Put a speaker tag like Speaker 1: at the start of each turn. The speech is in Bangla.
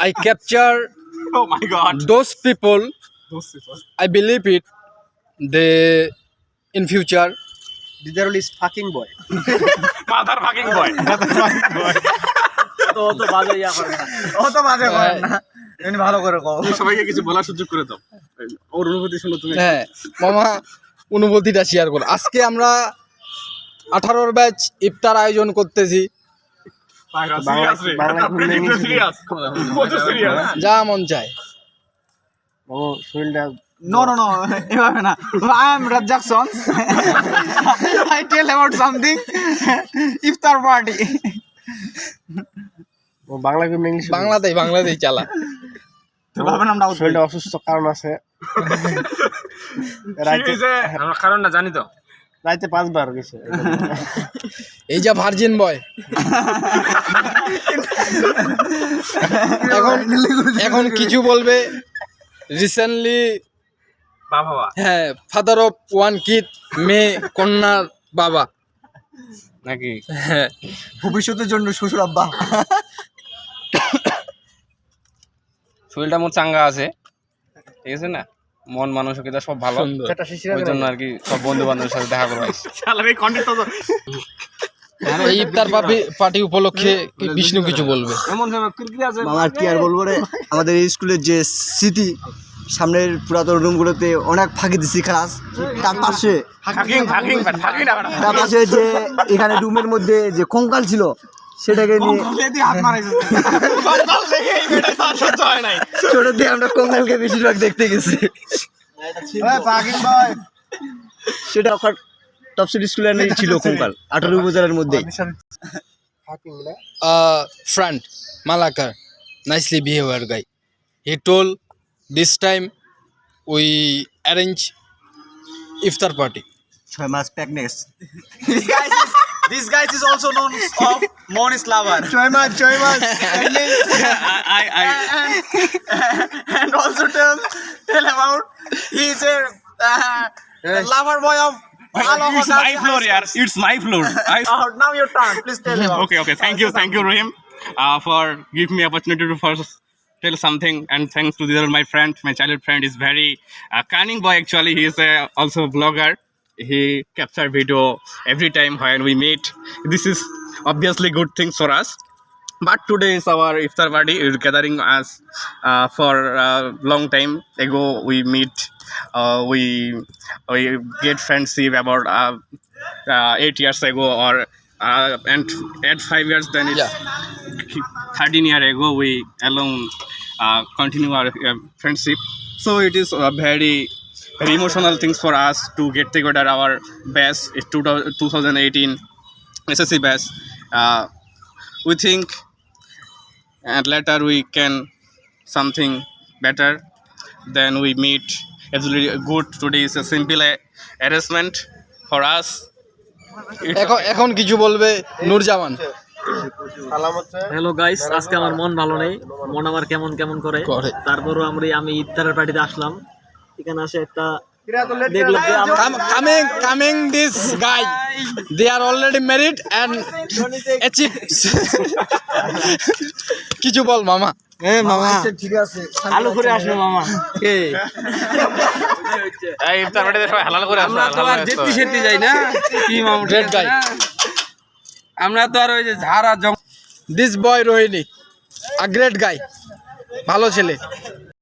Speaker 1: I capture
Speaker 2: Oh my God.
Speaker 1: those people. I believe it. They in future.
Speaker 3: Didar is fucking boy.
Speaker 2: Mother fucking boy.
Speaker 3: ও তো বাজে করেন না এমনি ভালো করে কও
Speaker 2: তুমি সবাইকে কিছু বলার সুযোগ করে দাও। ওর অনুভূতি শুনো তুমি।
Speaker 1: হ্যাঁ মামা অনুভূতিটা শেয়ার করো। আজকে আমরা 18 ব্যাচ ইফতার আয়োজন করতেছি। যা মন চায়।
Speaker 3: ও শরীরটা No, এভাবে না I am Razzaq Sons. I tell about something. Iftar party. ও বাংলা কি ইংলিশ
Speaker 1: বাংলাতেই চালা।
Speaker 3: তো ভাবেন আমরা শরীরটা অসুস্থ কারণ আছে রাতে
Speaker 2: আমরা কারণ না জানি তো।
Speaker 3: রাতে 5 বার গেছে
Speaker 1: এই যা ভার্জিন বয়। এখন কিছু বলবে রিসেন্টলি
Speaker 2: বাবা
Speaker 1: হ্যাঁ ফাদার অফ ওয়ান কিড মেয়ে কন্যার বাবা
Speaker 2: নাকি
Speaker 1: হ্যাঁ
Speaker 3: ভবিষ্যতের জন্য শ্বশুর আব্বা
Speaker 2: শরীরটা মোর চাঙ্গা আছে, ঠিক আছে না, মন মানসিকতা সব ভালো, ওই জন্য আর কি সব বন্ধু বান্ধবের সাথে দেখা করবো।
Speaker 1: এই ইফতার পার্টি উপলক্ষে বিষ্ণু কিছু বলবে।
Speaker 3: মামা কি আর বলবো রে, আমাদের এই স্কুলের যে স্মৃতি সামনের পুরাতন রুমগুলোতে অনেক ফাঁকি দিছি ক্লাস, তার পাশে যে এখানে রুমের মধ্যে যে কঙ্কাল ছিল সেটাকে নিয়ে ছোট দিয়ে আমরা কঙ্কালকে বেশিরভাগ দেখতে গেছি। সেটা তফসিল স্কুলে ছিল কঙ্কাল 18 উপজেলার মধ্যে।
Speaker 1: Friend Malakar, nicely behaved guy. He told this time we arrange iftar party.
Speaker 3: 6 mass প্যাকনেস। This guy is also known of Monis lover. 6 mass and also tell about he is a lover boy of
Speaker 2: It's my floor, yaar. It's my floor.
Speaker 3: Now your turn, please tell him.
Speaker 2: Okay. Thank you, Rahim, for giving me opportunity to first tell something. And thanks to my friend, my childhood friend, is very cunning boy. Actually, he is also a vlogger. He capture video every time when we meet. This is obviously good things for us. But today is our iftar party. We're gathering us for a long time ago. We meet. We get friendship about 8 years ago, or and at 5 years then it's 13 years ago we alone continue our friendship. So it is a very emotional things for us to get together. Our batch is 2018 SSC batch. We think and later we can something better. Then we meet. It's really good. Today is a simple arrangement for us.
Speaker 1: এখন কিছু বলবে নূরজামান।
Speaker 4: হ্যালো গাইস, আজকে আমার মন ভালো নেই, মন আমার কেমন করে। তারপরও আমি ইফতারের পার্টিতে আসলাম। এখানে আসে একটা দেখলাম যে
Speaker 1: coming this guy, they are already married and achieved. কিছু বল মামা।
Speaker 3: মামা ঠিক আছে,
Speaker 4: আলু করে আসলো মামা। কে
Speaker 2: এই ইফতার পার্টিতে সবাই হালাল করে আসলো।
Speaker 4: আমরা তো আর যেতে সেতে যাই না, কি মামা
Speaker 1: গ্রেট গাই।
Speaker 4: আমরা তো আর ওই যে ঝাড়া
Speaker 1: this boy Rohini, a great গাই, ভালো ছেলে।